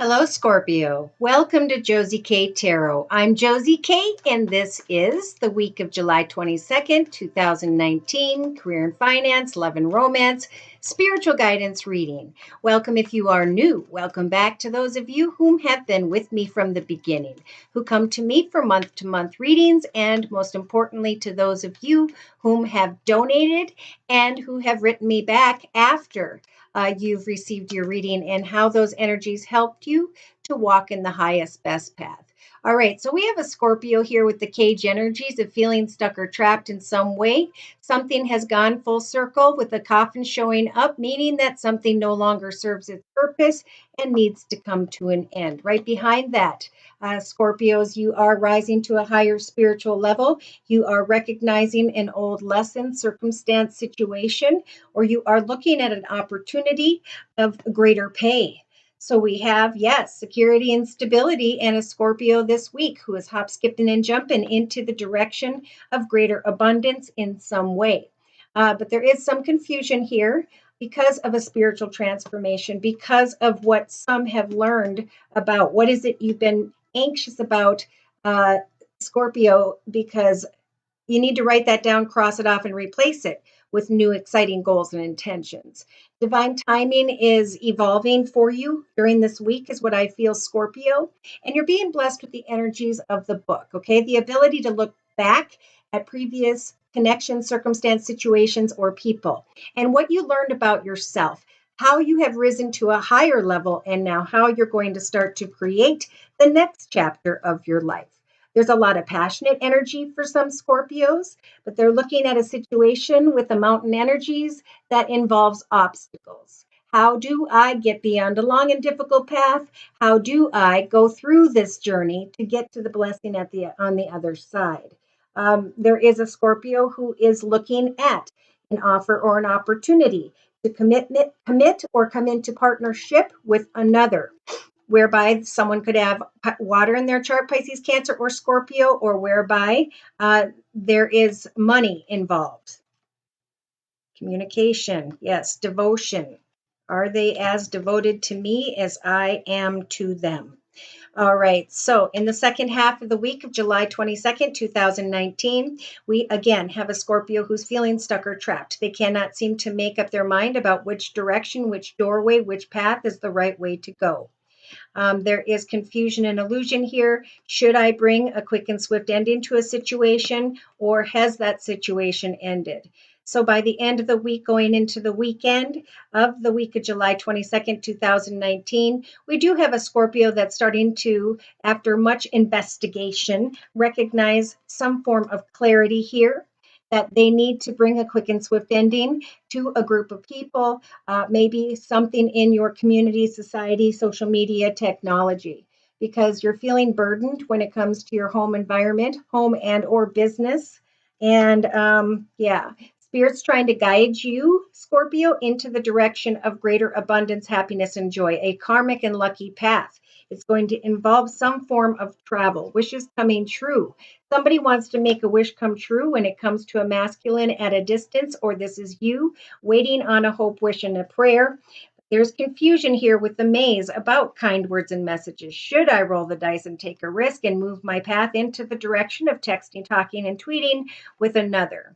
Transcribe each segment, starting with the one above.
Hello, Scorpio. Welcome to Josie K Tarot. I'm Josie K, and this is the week of July 22nd, 2019, career and finance, love and romance, spiritual guidance reading. Welcome if you are new. Welcome back to those of you whom have been with me from the beginning, who come to me for month-to-month readings, and most importantly, to those of you whom have donated and who have written me back after you've received your reading and how those energies helped you to walk in the highest, best path. All right, so we have a Scorpio here with the cage energies of feeling stuck or trapped in some way. Something has gone full circle with the coffin showing up, meaning that something no longer serves its purpose and needs to come to an end. Right behind that, Scorpios, you are rising to a higher spiritual level. You are recognizing an old lesson, circumstance, situation, or you are looking at an opportunity of greater pay. So we have, yes, security and stability, and a Scorpio this week who is hop, skipping, and jumping into the direction of greater abundance in some way. But there is some confusion here because of a spiritual transformation, because of what some have learned about what is it you've been anxious about, Scorpio, because you need to write that down, cross it off, and replace it with new exciting goals and intentions. Divine timing is evolving for you during this week, is what I feel, Scorpio. And you're being blessed with the energies of the book, okay? The ability to look back at previous connections, circumstance, situations, or people, and what you learned about yourself, how you have risen to a higher level, and now how you're going to start to create the next chapter of your life. There's a lot of passionate energy for some Scorpios, but they're looking at a situation with the mountain energies that involves obstacles. How do I get beyond a long and difficult path? How do I go through this journey to get to the blessing on the other side? There is a Scorpio who is looking at an offer or an opportunity to commit or come into partnership with another, whereby someone could have water in their chart, Pisces, Cancer, or Scorpio, or whereby there is money involved. Communication, yes. Devotion. Are they as devoted to me as I am to them? All right, so in the second half of the week of July 22nd, 2019, we again have a Scorpio who's feeling stuck or trapped. They cannot seem to make up their mind about which direction, which doorway, which path is the right way to go. There is confusion and illusion here. Should I bring a quick and swift ending to a situation, or has that situation ended? So by the end of the week, going into the weekend of the week of July 22nd, 2019, we do have a Scorpio that's starting to, after much investigation, recognize some form of clarity here, that they need to bring a quick and swift ending to a group of people, maybe something in your community, society, social media, technology, because you're feeling burdened when it comes to your home environment, home and or business. And yeah, Spirit's trying to guide you, Scorpio, into the direction of greater abundance, happiness, and joy, a karmic and lucky path. It's going to involve some form of travel, wishes coming true. Somebody wants to make a wish come true when it comes to a masculine at a distance, or this is you waiting on a hope, wish, and a prayer. There's confusion here with the maze about kind words and messages. Should I roll the dice and take a risk and move my path into the direction of texting, talking, and tweeting with another,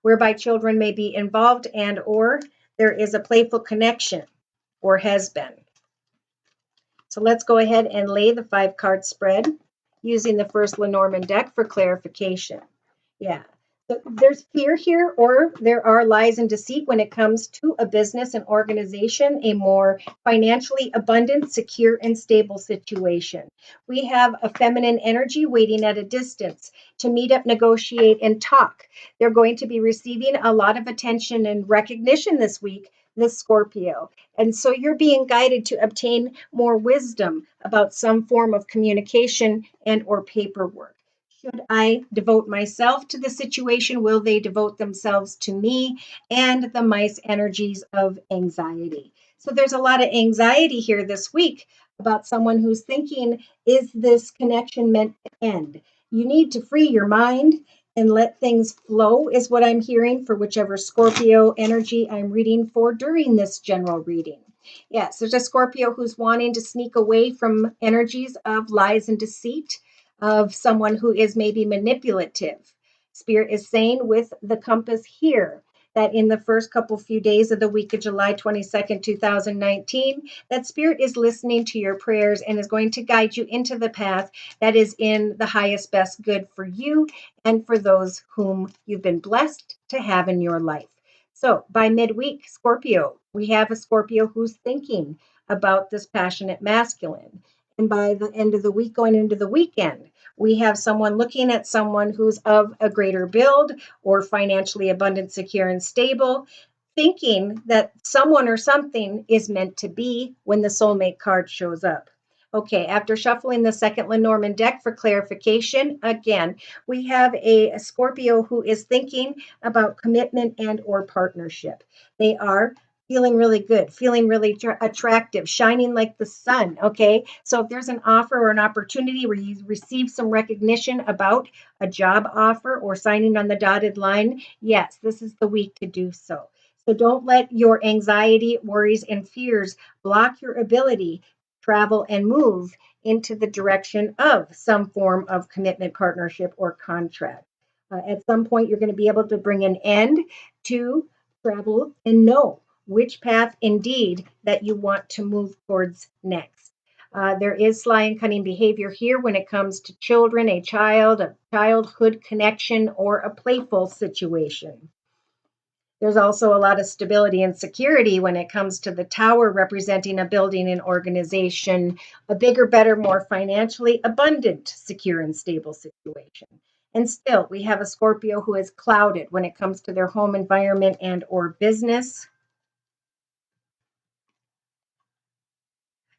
whereby children may be involved and or there is a playful connection or has been. So let's go ahead and lay the 5-card spread using the first Lenormand deck for clarification. Yeah. So there's fear here, or there are lies and deceit when it comes to a business and organization, a more financially abundant, secure, and stable situation. We have a feminine energy waiting at a distance to meet up, negotiate, and talk. They're going to be receiving a lot of attention and recognition this week, this Scorpio. And so you're being guided to obtain more wisdom about some form of communication and or paperwork. Should I devote myself to the situation? Will they devote themselves to me? And the mice energies of anxiety. So there's a lot of anxiety here this week about someone who's thinking, is this connection meant to end? You need to free your mind and let things flow, is what I'm hearing for whichever Scorpio energy I'm reading for during this general reading. Yes, there's a Scorpio who's wanting to sneak away from energies of lies and deceit, of someone who is maybe manipulative. Spirit is saying with the compass here that in the first couple few days of the week of July 22nd, 2019, that Spirit is listening to your prayers and is going to guide you into the path that is in the highest, best good for you and for those whom you've been blessed to have in your life. So by midweek, Scorpio, we have a Scorpio who's thinking about this passionate masculine. And by the end of the week, going into the weekend, we have someone looking at someone who's of a greater build or financially abundant, secure, and stable, thinking that someone or something is meant to be when the soulmate card shows up. Okay, after shuffling the second Lenormand deck for clarification, again, we have a Scorpio who is thinking about commitment and or partnership. They are feeling really good, feeling really attractive, shining like the sun. Okay, so if there's an offer or an opportunity where you receive some recognition about a job offer or signing on the dotted line, yes, this is the week to do so. So don't let your anxiety, worries, and fears block your ability to travel and move into the direction of some form of commitment, partnership, or contract. At some point, you're going to be able to bring an end to travel and know which path indeed that you want to move towards next. There is sly and cunning behavior here when it comes to children, a child, a childhood connection, or a playful situation. There's also a lot of stability and security when it comes to the tower representing a building and organization, a bigger, better, more financially abundant, secure, and stable situation. And still, we have a Scorpio who is clouded when it comes to their home environment and or business.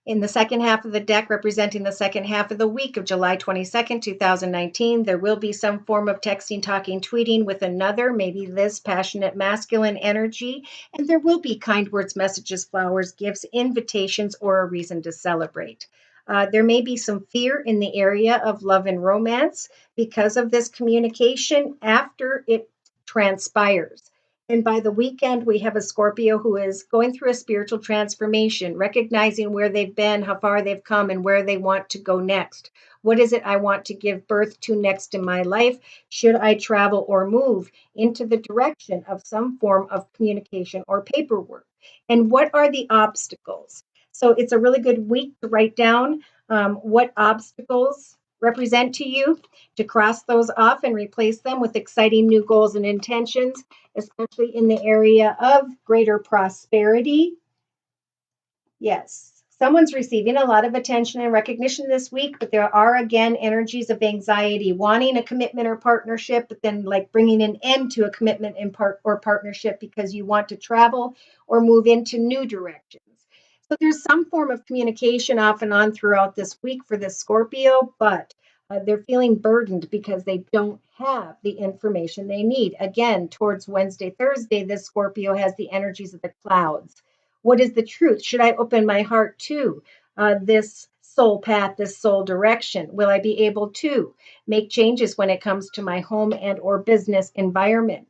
In the second half of the deck, representing the second half of the week of July 22nd, 2019, there will be some form of texting, talking, tweeting with another, maybe this passionate masculine energy. And there will be kind words, messages, flowers, gifts, invitations, or a reason to celebrate. There may be some fear in the area of love and romance because of this communication after it transpires. And by the weekend, we have a Scorpio who is going through a spiritual transformation, recognizing where they've been, how far they've come, and where they want to go next. What is it I want to give birth to next in my life? Should I travel or move into the direction of some form of communication or paperwork? And what are the obstacles? So it's a really good week to write down what obstacles represent to you, to cross those off and replace them with exciting new goals and intentions, especially in the area of greater prosperity. Yes, someone's receiving a lot of attention and recognition this week, but there are again energies of anxiety, wanting a commitment or partnership, but then like bringing an end to a commitment in part or partnership because you want to travel or move into new directions. So there's some form of communication off and on throughout this week for this Scorpio, but they're feeling burdened because they don't have the information they need. Again, towards Wednesday, Thursday, this Scorpio has the energies of the clouds. What is the truth? Should I open my heart to this soul path, this soul direction? Will I be able to make changes when it comes to my home and or business environment?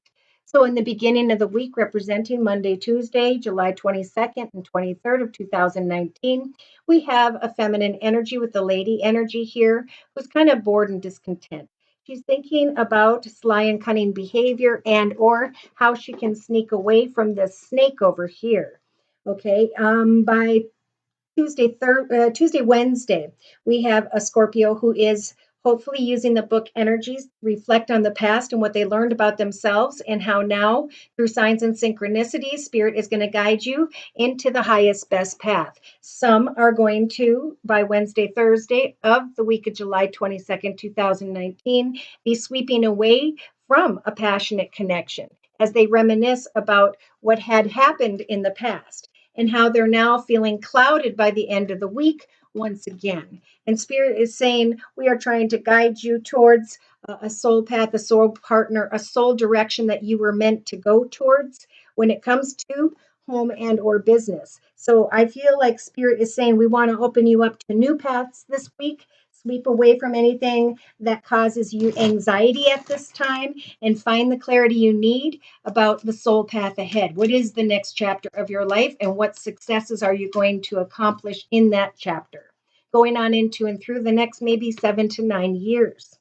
So in the beginning of the week, representing Monday, Tuesday, July 22nd and 23rd of 2019, we have a feminine energy with the lady energy here who's kind of bored and discontent. She's thinking about sly and cunning behavior and or how she can sneak away from this snake over here. Okay, by Wednesday, we have a Scorpio who is hopefully using the book energies to reflect on the past and what they learned about themselves, and how now, through signs and synchronicities, Spirit is going to guide you into the highest, best path. Some are going to, by Wednesday, Thursday of the week of July 22nd, 2019, be sweeping away from a passionate connection as they reminisce about what had happened in the past and how they're now feeling clouded by the end of the week once again. And Spirit is saying, we are trying to guide you towards a soul path, a soul partner, a soul direction that you were meant to go towards when it comes to home and or business. So I feel like Spirit is saying, we want to open you up to new paths this week, Sweep away from anything that causes you anxiety at this time and find the clarity you need about the soul path ahead. What is the next chapter of your life and what successes are you going to accomplish in that chapter? Going on into and through the next maybe 7 to 9 years.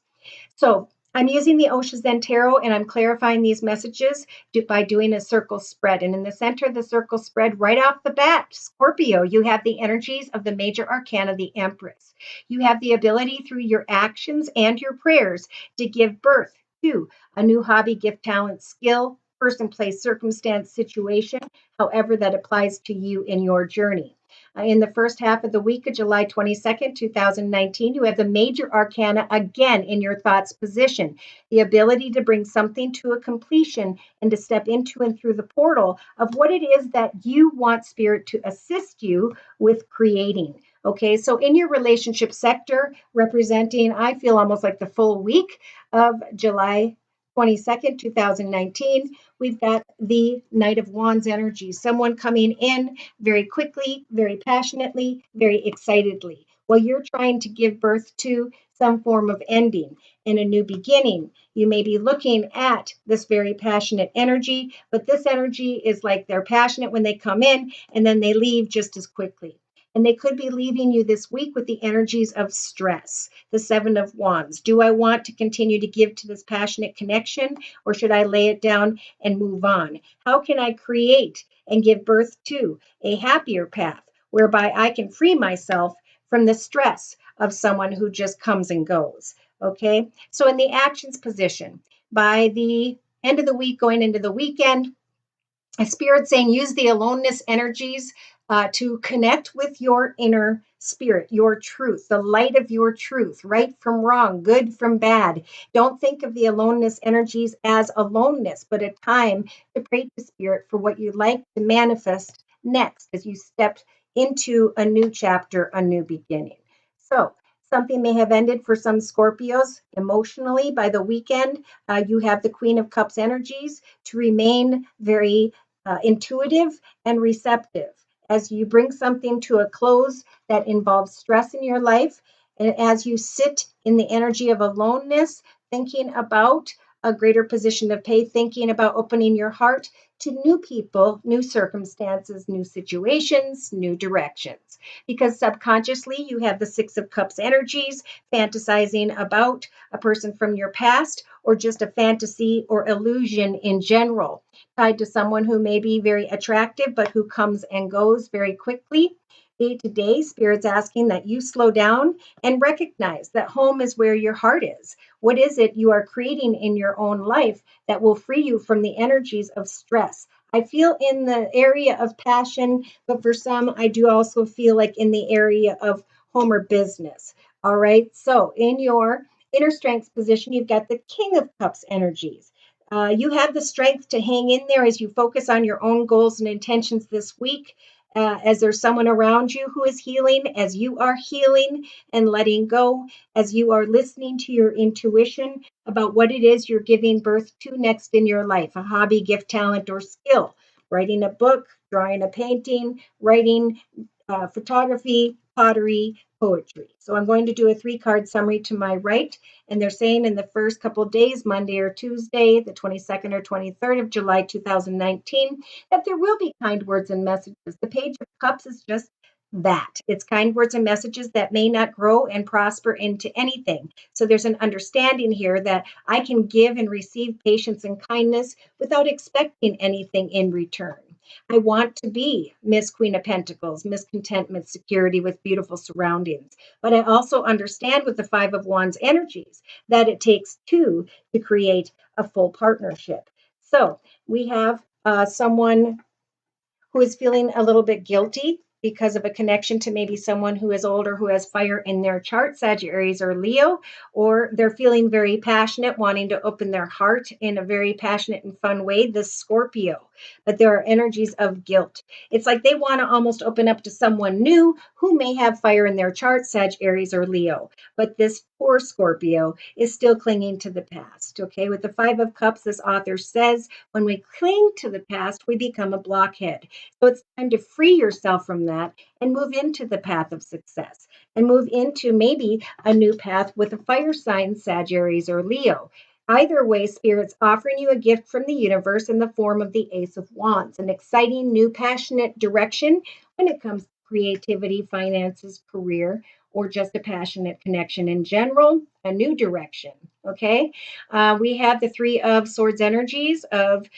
So I'm using the Osho Zen Tarot and I'm clarifying these messages by doing a circle spread. And in the center of the circle spread, right off the bat, Scorpio, you have the energies of the major arcana, the Empress. You have the ability through your actions and your prayers to give birth to a new hobby, gift, talent, skill, person, place, circumstance, situation, however that applies to you in your journey. In the first half of the week of July 22nd, 2019, you have the major arcana again in your thoughts position, the ability to bring something to a completion and to step into and through the portal of what it is that you want spirit to assist you with creating. Okay, so in your relationship sector, representing, I feel almost like the full week of July 22nd, 2019, we've got the Knight of Wands energy, someone coming in very quickly, very passionately, very excitedly. While you're trying to give birth to some form of ending and a new beginning, you may be looking at this very passionate energy, but this energy is like they're passionate when they come in and then they leave just as quickly. And they could be leaving you this week with the energies of stress, the Seven of Wands. Do I want to continue to give to this passionate connection or should I lay it down and move on? How can I create and give birth to a happier path whereby I can free myself from the stress of someone who just comes and goes? Okay, so in the actions position, by the end of the week, going into the weekend, a spirit saying use the aloneness energies to connect with your inner spirit, your truth, the light of your truth, right from wrong, good from bad. Don't think of the aloneness energies as aloneness, but a time to pray to spirit for what you'd like to manifest next as you step into a new chapter, a new beginning. So something may have ended for some Scorpios emotionally by the weekend. You have the Queen of Cups energies to remain very intuitive and receptive as you bring something to a close that involves stress in your life. And as you sit in the energy of aloneness, thinking about a greater position of faith, thinking about opening your heart to new people, new circumstances, new situations, new directions. Because subconsciously, you have the Six of Cups energies, fantasizing about a person from your past or just a fantasy or illusion in general, tied to someone who may be very attractive, but who comes and goes very quickly. Day to day, Spirit's asking that you slow down and recognize that home is where your heart is. What is it you are creating in your own life that will free you from the energies of stress? I feel in the area of passion, but for some, I do also feel like in the area of home or business. All right. So in your inner strength position, you've got the King of Cups energies. You have the strength to hang in there as you focus on your own goals and intentions this week. As there's someone around you who is healing, as you are healing and letting go, as you are listening to your intuition about what it is you're giving birth to next in your life, a hobby, gift, talent, or skill, writing a book, drawing a painting, writing photography, pottery, poetry. So I'm going to do a 3-card summary to my right. And they're saying in the first couple of days, Monday or Tuesday, the 22nd or 23rd of July 2019, that there will be kind words and messages. The Page of Cups is just that. It's kind words and messages that may not grow and prosper into anything. So there's an understanding here that I can give and receive patience and kindness without expecting anything in return. I want to be Miss Queen of Pentacles, Miss Contentment, Security with beautiful surroundings. But I also understand with the Five of Wands energies that it takes two to create a full partnership. So we have someone who is feeling a little bit guilty because of a connection to maybe someone who is older who has fire in their chart, Sagittarius or Leo, or they're feeling very passionate, wanting to open their heart in a very passionate and fun way, this Scorpio. But there are energies of guilt. It's like they want to almost open up to someone new who may have fire in their chart, Sagittarius or Leo. But this poor Scorpio is still clinging to the past. Okay, with the Five of Cups, this author says, when we cling to the past, we become a blockhead. So it's time to free yourself from from that and move into the path of success and move into maybe a new path with a fire sign, Sagittarius or Leo. Either way, Spirit's offering you a gift from the universe in the form of the Ace of Wands, an exciting, new, passionate direction when it comes to creativity, finances, career, or just a passionate connection in general, a new direction. Okay. We have the Three of Swords energies of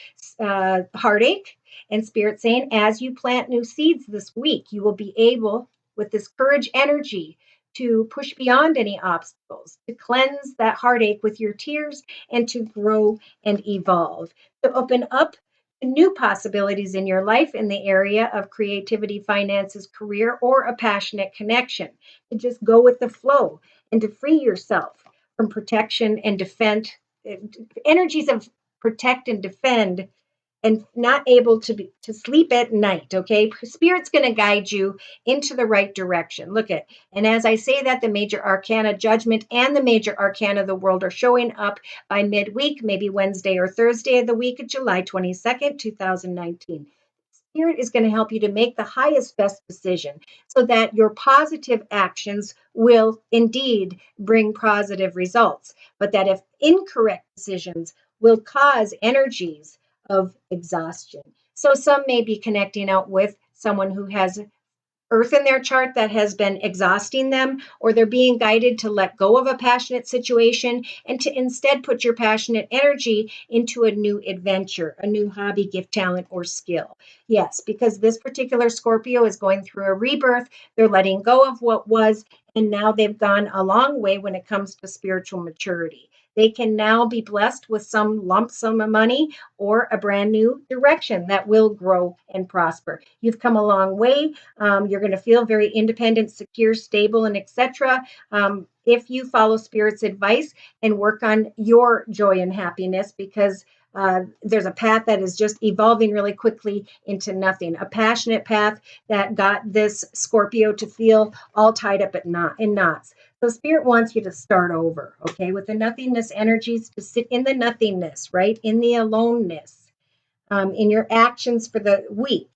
heartache and Spirit saying, as you plant new seeds this week, you will be able, with this courage energy, to push beyond any obstacles, to cleanse that heartache with your tears, and to grow and evolve, to open up to new possibilities in your life in the area of creativity, finances, career, or a passionate connection, to just go with the flow and to free yourself from protection and defend energies of protect and defend and not able to sleep at night. Okay, Spirit's going to guide you into the right direction. Look at, and as I say that, the major arcana judgment and the major arcana of the world are showing up by midweek, maybe Wednesday or Thursday of the week of July 22nd, 2019. Spirit is going to help you to make the highest, best decision so that your positive actions will indeed bring positive results. But that if incorrect decisions will cause energies of exhaustion. So some may be connecting out with someone who has Earth in their chart that has been exhausting them, or they're being guided to let go of a passionate situation and to instead put your passionate energy into a new adventure, a new hobby, gift, talent, or skill. Yes, because this particular Scorpio is going through a rebirth. They're letting go of what was, and now they've gone a long way when it comes to spiritual maturity. They can now be blessed with some lump sum of money or a brand new direction that will grow and prosper. You've come a long way. You're going to feel very independent, secure, stable, and etc. If you follow Spirit's advice and work on your joy and happiness, because there's a path that is just evolving really quickly into nothing, a passionate path that got this Scorpio to feel all tied up in knots. So Spirit wants you to start over, okay, with the nothingness energies, to sit in the nothingness, right, in the aloneness, in your actions for the week,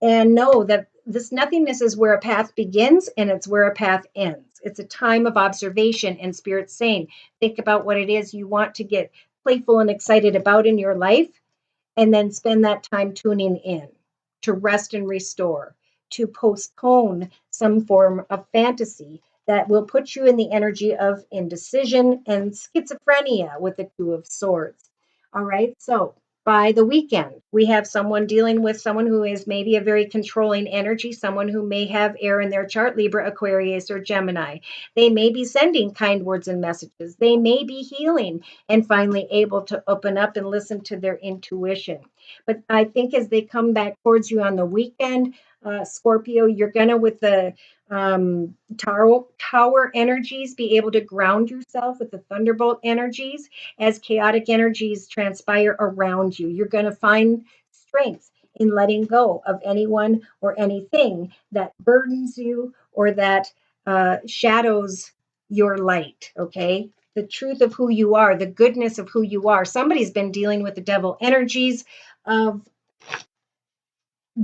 and know that this nothingness is where a path begins and it's where a path ends. It's a time of observation, and Spirit's saying, think about what it is you want to get playful and excited about in your life, and then spend that time tuning in to rest and restore, to postpone some form of fantasy that will put you in the energy of indecision and schizophrenia with the Two of Swords. All right, so by the weekend, we have someone dealing with someone who is maybe a very controlling energy, someone who may have air in their chart, Libra, Aquarius, or Gemini. They may be sending kind words and messages. They may be healing and finally able to open up and listen to their intuition. But I think as they come back towards you on the weekend, Scorpio, you're going to, with the tower energies, be able to ground yourself with the thunderbolt energies as chaotic energies transpire around you. You're going to find strength in letting go of anyone or anything that burdens you or that shadows your light, okay? The truth of who you are, the goodness of who you are. Somebody's been dealing with the devil energies of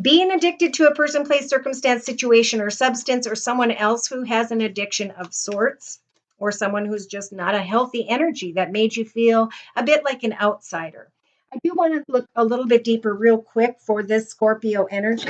being addicted to a person, place, circumstance, situation, or substance, or someone else who has an addiction of sorts, or someone who's just not a healthy energy that made you feel a bit like an outsider. I do want to look a little bit deeper, real quick, for this Scorpio energy.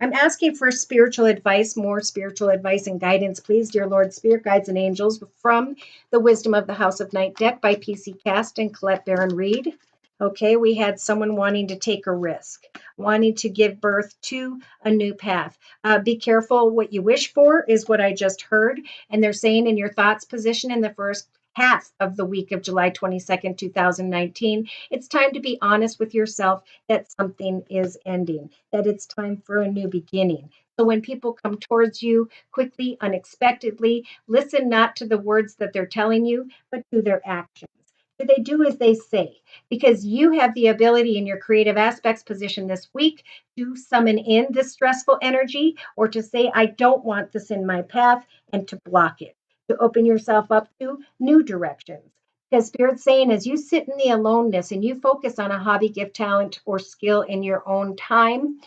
I'm asking for spiritual advice, more spiritual advice and guidance, please, dear Lord, Spirit Guides and Angels, from the Wisdom of the House of Night deck by PC Cast and Colette Baron Reed. Okay, we had someone wanting to take a risk, wanting to give birth to a new path. Be careful what you wish for, is what I just heard. And they're saying in your thoughts position in the first half of the week of July 22nd, 2019, it's time to be honest with yourself that something is ending, that it's time for a new beginning. So when people come towards you quickly, unexpectedly, listen not to the words that they're telling you, but to their actions. Do they do as they say? Because you have the ability in your creative aspects position this week to summon in this stressful energy, or to say, I don't want this in my path, and to block it, to open yourself up to new directions, Because Spirit's saying, as you sit in the aloneness and you focus on a hobby, gift, talent, or skill in your own time,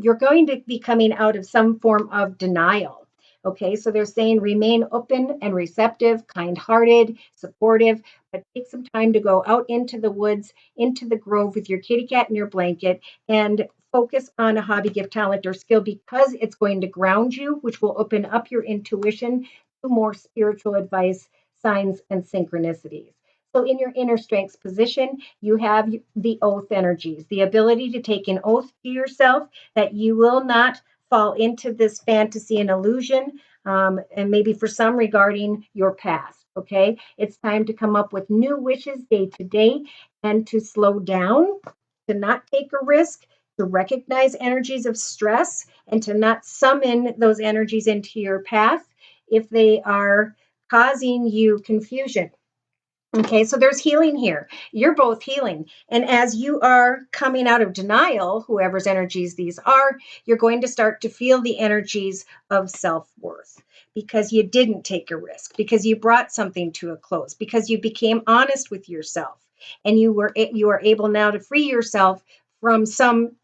you're going to be coming out of some form of denial. Okay, so they're saying remain open and receptive, kind hearted, supportive, but take some time to go out into the woods, into the grove with your kitty cat and your blanket, and focus on a hobby, gift, talent, or skill because it's going to ground you, which will open up your intuition to more spiritual advice, signs, and synchronicities. So, in your inner strengths position, you have the oath energies, the ability to take an oath to yourself that you will not fall into this fantasy and illusion, and maybe for some regarding your past. Okay, it's time to come up with new wishes day to day and to slow down, to not take a risk, to recognize energies of stress, and to not summon those energies into your path if they are causing you confusion. Okay, so there's healing here. You're both healing. And as you are coming out of denial, whoever's energies these are, you're going to start to feel the energies of self worth because you didn't take a risk, because you brought something to a close, because you became honest with yourself. And you are able now to free yourself from some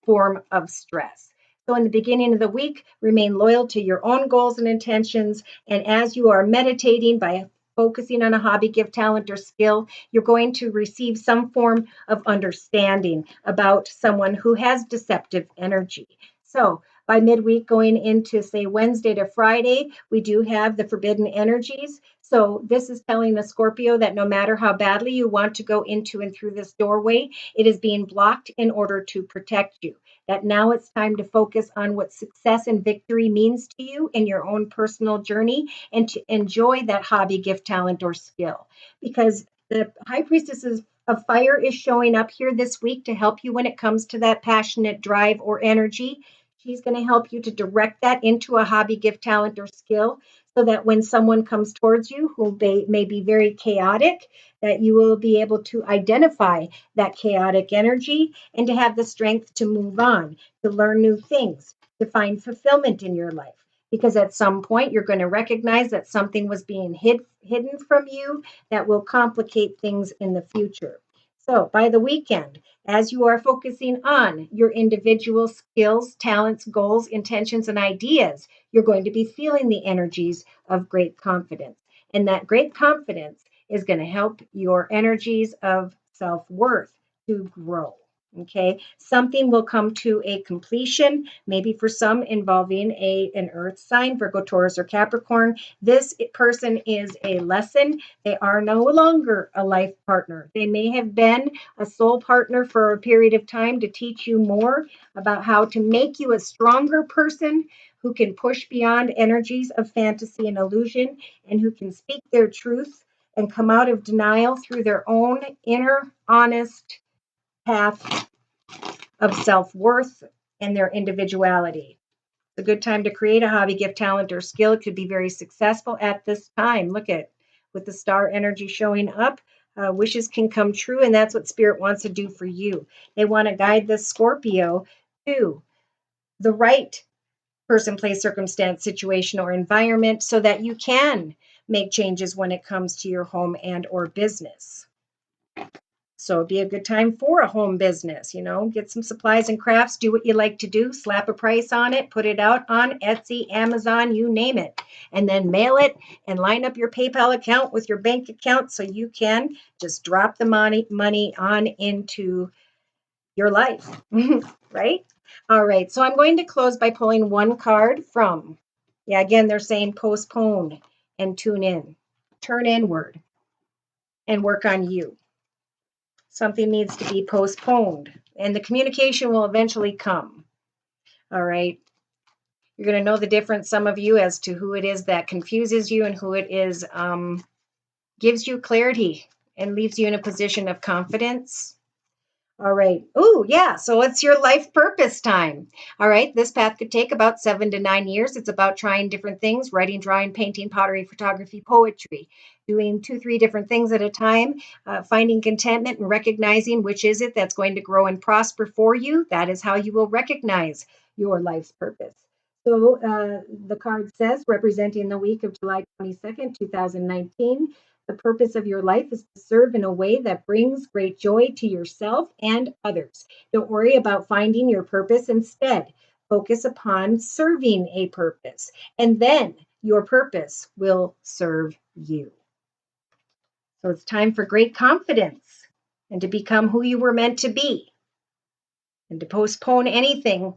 form of stress. So, in the beginning of the week, remain loyal to your own goals and intentions. And as you are meditating by focusing on a hobby, gift, talent, or skill, you're going to receive some form of understanding about someone who has deceptive energy. So, by midweek, going into, say, Wednesday to Friday, we do have the forbidden energies. So, this is telling the Scorpio that no matter how badly you want to go into and through this doorway, it is being blocked in order to protect you. That now it's time to focus on what success and victory means to you in your own personal journey and to enjoy that hobby, gift, talent, or skill. Because the high priestesses of fire is showing up here this week to help you when it comes to that passionate drive or energy. She's going to help you to direct that into a hobby, gift, talent, or skill so that when someone comes towards you who may be very chaotic, that you will be able to identify that chaotic energy and to have the strength to move on, to learn new things, to find fulfillment in your life. Because at some point you're going to recognize that something was being hidden from you that will complicate things in the future. So by the weekend, as you are focusing on your individual skills, talents, goals, intentions, and ideas, you're going to be feeling the energies of great confidence. And that great confidence is going to help your energies of self worth to grow. Okay, something will come to a completion, maybe for some involving an earth sign, Virgo, Taurus, or Capricorn. This person is a lesson. They are no longer a life partner. They may have been a soul partner for a period of time to teach you more about how to make you a stronger person who can push beyond energies of fantasy and illusion and who can speak their truth and come out of denial through their own inner, honest path of self worth and their individuality. It's a good time to create a hobby, gift, talent, or skill. It could be very successful at this time. Look at with the star energy showing up. Wishes can come true, and that's what Spirit wants to do for you. They want to guide this Scorpio to the right person, place, circumstance, situation, or environment so that you can make changes when it comes to your home and or business. So it'd be a good time for a home business, get some supplies and crafts, do what you like to do, slap a price on it, put it out on Etsy, Amazon, you name it, and then mail it and line up your PayPal account with your bank account so you can just drop the money on into your life, right? All right, so I'm going to close by pulling one card from, again, they're saying postpone and tune in, turn inward and work on you. Something needs to be postponed and the communication will eventually come. All right. You're going to know the difference, some of you, as to who it is that confuses you and who it is gives you clarity and leaves you in a position of confidence. All right. Oh, yeah. So it's your life purpose time. All right. This path could take about 7 to 9 years. It's about trying different things, writing, drawing, painting, pottery, photography, poetry, doing 2, 3 different things at a time, finding contentment and recognizing which is it that's going to grow and prosper for you. That is how you will recognize your life's purpose. So the card says, representing the week of July 22nd, 2019, the purpose of your life is to serve in a way that brings great joy to yourself and others. Don't worry about finding your purpose. Instead, focus upon serving a purpose, and then your purpose will serve you. So it's time for great confidence and to become who you were meant to be and to postpone anything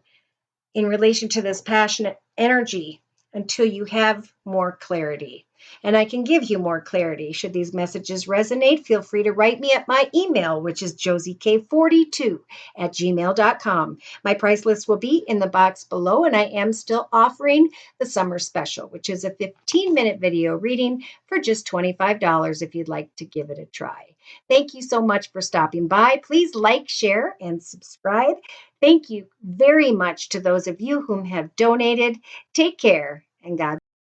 in relation to this passionate energy until you have more clarity. And I can give you more clarity. Should these messages resonate, feel free to write me at my email, which is josiek42@gmail.com. My price list will be in the box below, and I am still offering the summer special, which is a 15-minute video reading for just $25 if you'd like to give it a try. Thank you so much for stopping by. Please like, share, and subscribe. Thank you very much to those of you whom have donated. Take care and God